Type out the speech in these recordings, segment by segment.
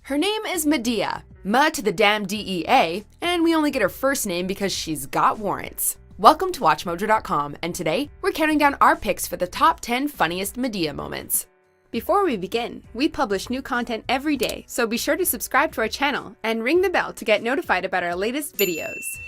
Her name is Madea, Ma to the damn DEA, and we only get her first name because she's got warrants. Welcome to WatchMojo.com, and today we're counting down our picks for the top 10 funniest Madea moments. Before we begin, we publish new content every day, so be sure to subscribe to our channel and ring the bell to get notified about our latest videos.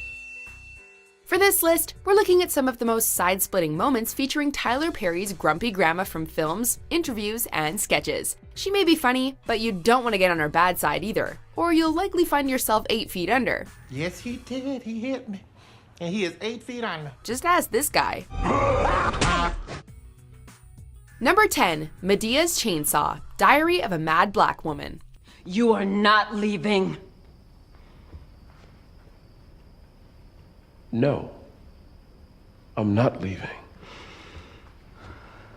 For this list, we're looking at some of the most side-splitting moments featuring Tyler Perry's grumpy grandma from films, interviews, and sketches. She may be funny, but you don't want to get on her bad side either, or you'll likely find yourself 8 feet under. Yes, he did. He hit me. And he is 8 feet under. Just ask this guy. Number 10, Madea's Chainsaw, Diary of a Mad Black Woman. You are not leaving. No, I'm not leaving.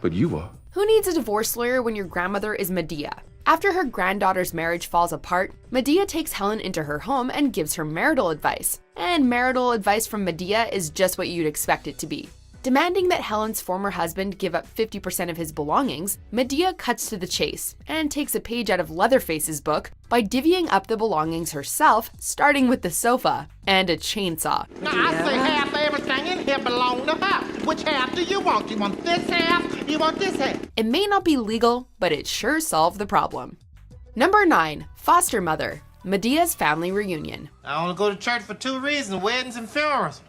But you are. Who needs a divorce lawyer when your grandmother is Madea? After her granddaughter's marriage falls apart, Madea takes Helen into her home and gives her marital advice. And marital advice from Madea is just what you'd expect it to be. Demanding that Helen's former husband give up 50% of his belongings, Madea cuts to the chase and takes a page out of Leatherface's book by divvying up the belongings herself, starting with the sofa and a chainsaw. Now, I say half everything in here belongs to her. Which half do you want? You want this half? You want this half? It may not be legal, but it sure solved the problem. Number 9, Foster Mother, Madea's Family Reunion. I only go to church for 2 reasons, weddings and funerals.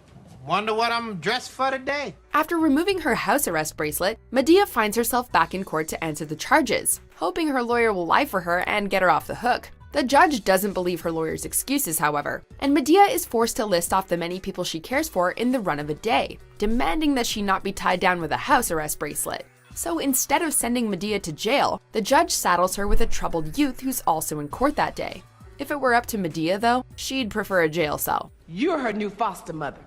Wonder what I'm dressed for today. After removing her house arrest bracelet, Madea finds herself back in court to answer the charges, hoping her lawyer will lie for her and get her off the hook. The judge doesn't believe her lawyer's excuses, however, and Madea is forced to list off the many people she cares for in the run of a day, demanding that she not be tied down with a house arrest bracelet. So instead of sending Madea to jail, the judge saddles her with a troubled youth who's also in court that day. If it were up to Madea, though, she'd prefer a jail cell. You're her new foster mother.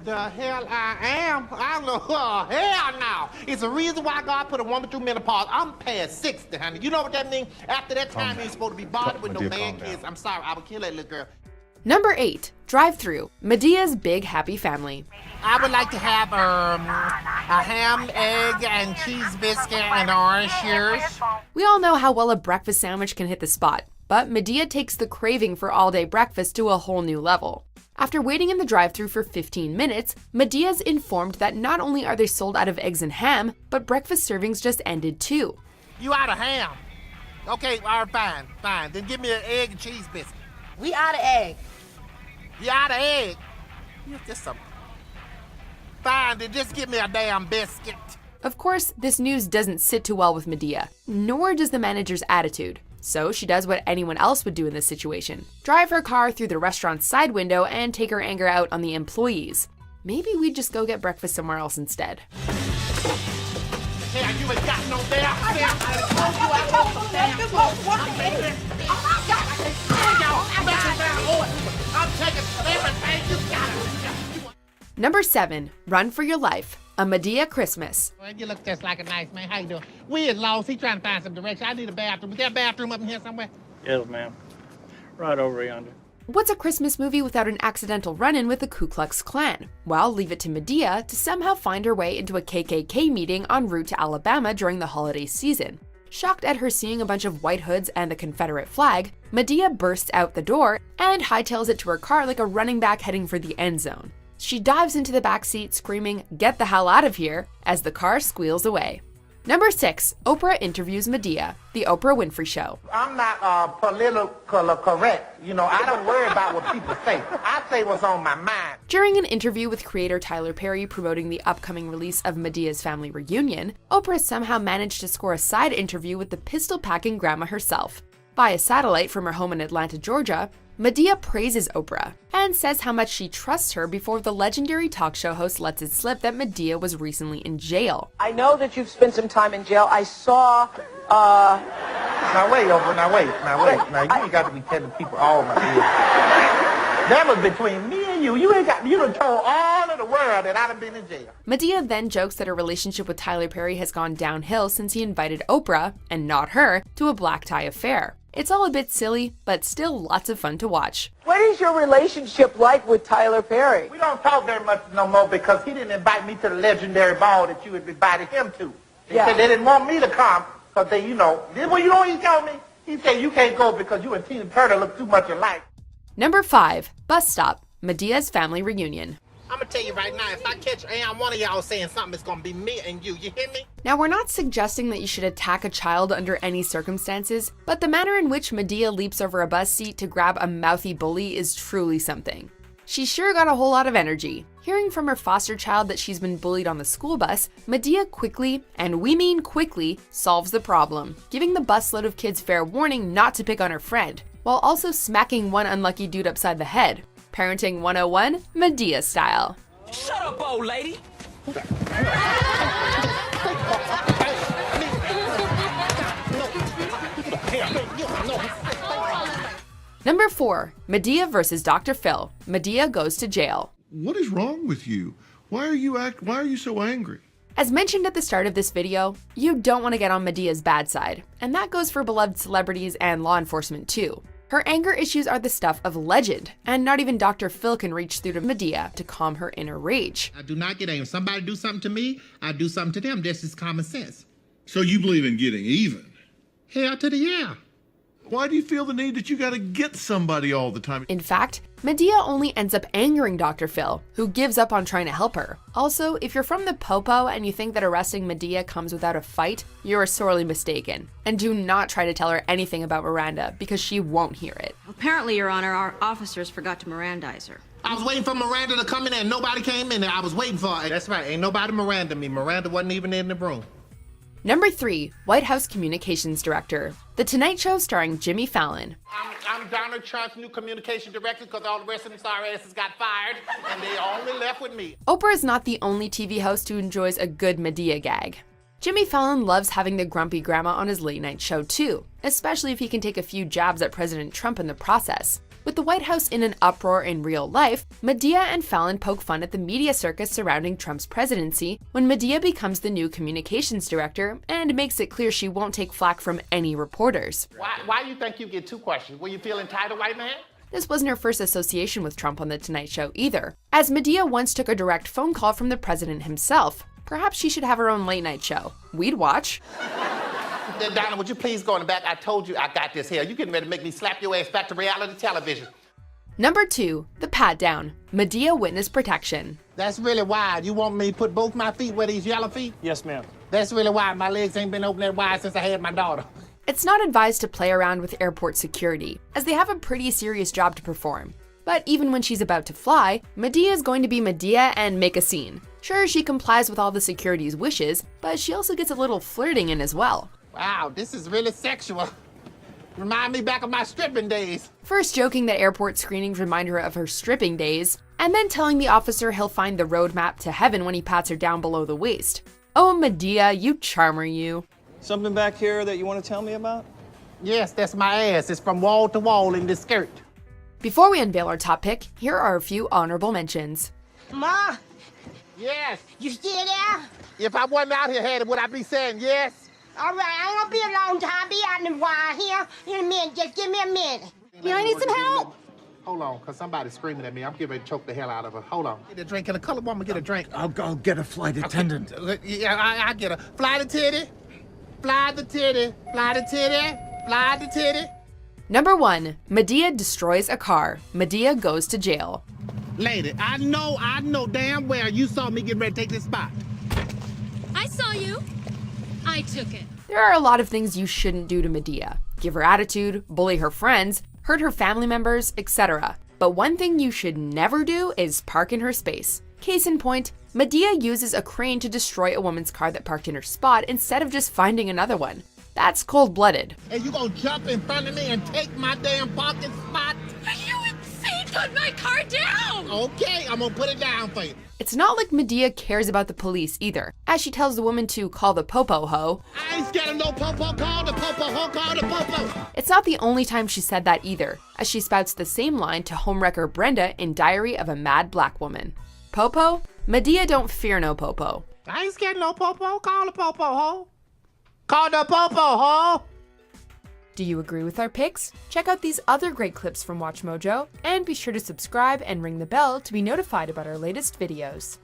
The hell I am? I know. Hell no. It's a reason why God put a woman through menopause. I'm past 60, honey. You know what that means? After that time, you ain't supposed to be bothered with no man kids. I'm sorry. I would kill that little girl. Number 8, Drive-Thru, Madea's Big Happy Family. I would like to have a ham, egg, and cheese biscuit and orange shears. We all know how well a breakfast sandwich can hit the spot, but Madea takes the craving for all-day breakfast to a whole new level. After waiting in the drive-thru for 15 minutes, Madea's informed that not only are they sold out of eggs and ham, but breakfast servings just ended too. You out of ham? Okay, all right, fine. Then give me an egg and cheese biscuit. We out of egg. You out of egg? You just some. Fine, then just give me a damn biscuit. Of course, this news doesn't sit too well with Madea, nor does the manager's attitude. So she does what anyone else would do in this situation. Drive her car through the restaurant's side window and take her anger out on the employees. Maybe we'd just go get breakfast somewhere else instead. Hey, you ain't got no damn I'm taking everything you got. Number 7, Run for Your Life, A Madea Christmas. Well, you look just like a nice man. How you doing? We is lost. He trying to find some direction. I need a bathroom. Is there a bathroom up in here somewhere? Yes, ma'am. Right over yonder. What's a Christmas movie without an accidental run-in with the Ku Klux Klan? Well, leave it to Madea to somehow find her way into a KKK meeting en route to Alabama during the holiday season. Shocked at her seeing a bunch of white hoods and the Confederate flag, Madea bursts out the door and hightails it to her car like a running back heading for the end zone. She dives into the backseat screaming, "Get the hell out of here," as the car squeals away. Number 6, Oprah interviews Madea, The Oprah Winfrey Show. I'm not politically correct. You know, I don't worry about what people say. I say what's on my mind. During an interview with creator Tyler Perry promoting the upcoming release of Madea's Family Reunion, Oprah somehow managed to score a side interview with the pistol-packing grandma herself. Via satellite from her home in Atlanta, Georgia, Madea praises Oprah and says how much she trusts her before the legendary talk show host lets it slip that Madea was recently in jail. I know that you've spent some time in jail. I saw, Now wait, Oprah, now wait. Now you ain't got to be telling people all my business. That was between me and you. You done told all of the world that I done been in jail. Madea then jokes that her relationship with Tyler Perry has gone downhill since he invited Oprah, and not her, to a black tie affair. It's all a bit silly, but still lots of fun to watch. what is your relationship like with Tyler Perry? We don't talk very much no more because he didn't invite me to the legendary ball that you had invited him to. They said they didn't want me to come because they, you know what he told me? He said you can't go because you and Tina Turner look too much alike. Number 5. Bus Stop, Medea's family reunion. I'm gonna tell you right now, if I catch one of y'all saying something, it's gonna be me and you. You hear me? Now, we're not suggesting that you should attack a child under any circumstances, but the manner in which Medea leaps over a bus seat to grab a mouthy bully is truly something. She sure got a whole lot of energy. Hearing from her foster child that she's been bullied on the school bus, Medea quickly, and we mean quickly, solves the problem, giving the busload of kids fair warning not to pick on her friend, while also smacking one unlucky dude upside the head. Parenting 101, Medea style. Shut up, old lady! Number 4, Medea versus Dr. Phil. Medea goes to jail. What is wrong with you? Why are you so angry? As mentioned at the start of this video, you don't want to get on Medea's bad side, and that goes for beloved celebrities and law enforcement too. Her anger issues are the stuff of legend, and not even Dr. Phil can reach through to Medea to calm her inner rage. I do not get angry. If somebody do something to me, I do something to them. This is common sense. So you believe in getting even? Hell to the yeah. Why do you feel the need that you gotta get somebody all the time? In fact, Medea only ends up angering Dr. Phil, who gives up on trying to help her. Also, if you're from the Popo and you think that arresting Medea comes without a fight, you are sorely mistaken. And do not try to tell her anything about Miranda, because she won't hear it. Apparently, Your Honor, our officers forgot to Mirandize her. I was waiting for Miranda to come in there and nobody came in there. I was waiting for her. That's right, ain't nobody Miranda me. Miranda wasn't even in the room. Number 3, White House Communications Director. The Tonight Show starring Jimmy Fallon. I'm Donald Trump's new communication director because all the rest of them sorry asses got fired and they only left with me. Oprah is not the only TV host who enjoys a good Medea gag. Jimmy Fallon loves having the grumpy grandma on his late night show too, especially if he can take a few jabs at President Trump in the process. With the White House in an uproar in real life, Medea and Fallon poke fun at the media circus surrounding Trump's presidency when Medea becomes the new communications director and makes it clear she won't take flack from any reporters. Why do you think you get 2 questions? Will you feel entitled, white man? This wasn't her first association with Trump on The Tonight Show either, as Medea once took a direct phone call from the president himself. Perhaps she should have her own late night show. We'd watch. Donna, would you please go in the back? I told you I got this here. You getting ready to make me slap your ass back to reality television. Number 2, the pat down. Medea witness protection. That's really wide. You want me to put both my feet where these yellow feet? Yes, ma'am. That's really wide. My legs ain't been open that wide since I had my daughter. It's not advised to play around with airport security, as they have a pretty serious job to perform. But even when she's about to fly, Medea is going to be Medea and make a scene. Sure, she complies with all the security's wishes, but she also gets a little flirting in as well. Wow, this is really sexual. Remind me back of my stripping days. First joking that airport screenings remind her of her stripping days, and then telling the officer he'll find the roadmap to heaven when he pats her down below the waist. Oh, Medea, you charmer, you. Something back here that you want to tell me about? Yes, that's my ass. It's from wall to wall in this skirt. Before we unveil our top pick, here are a few honorable mentions. Ma, Yes. you still there? If I wasn't out here, Hattie, would I be saying yes? All right, I ain't gonna be a long time. Be out in a while here. In a minute, just give me a minute. You need some help? Hold on, because somebody's screaming at me. I'm getting ready to choke the hell out of her. Hold on. Get a drink. Can a colored woman get a drink? I'll get a flight attendant. Yeah, I get a. Fly the titty. Fly the titty. Fly the titty. Fly the titty. Number 1, Medea destroys a car. Medea goes to jail. Lady, I know damn well you saw me get ready to take this spot. I saw you. I took it. There are a lot of things you shouldn't do to Medea. Give her attitude, bully her friends, hurt her family members, etc. But one thing you should never do is park in her space. Case in point, Medea uses a crane to destroy a woman's car that parked in her spot instead of just finding another one. That's cold-blooded. And you gonna jump in front of me and take my damn parking spot? Are you insane? Put my car down! Okay, I'm gonna put it down for you. It's not like Medea cares about the police either, as she tells the woman to call the popo ho. I ain't scared of no popo. Call the popo ho. Call the popo. It's not the only time she said that either, as she spouts the same line to homewrecker Brenda in Diary of a Mad Black Woman. Popo? Medea don't fear no popo. I ain't scared of no popo. Call the popo ho. Call the popo ho. Do you agree with our picks? Check out these other great clips from WatchMojo, and be sure to subscribe and ring the bell to be notified about our latest videos.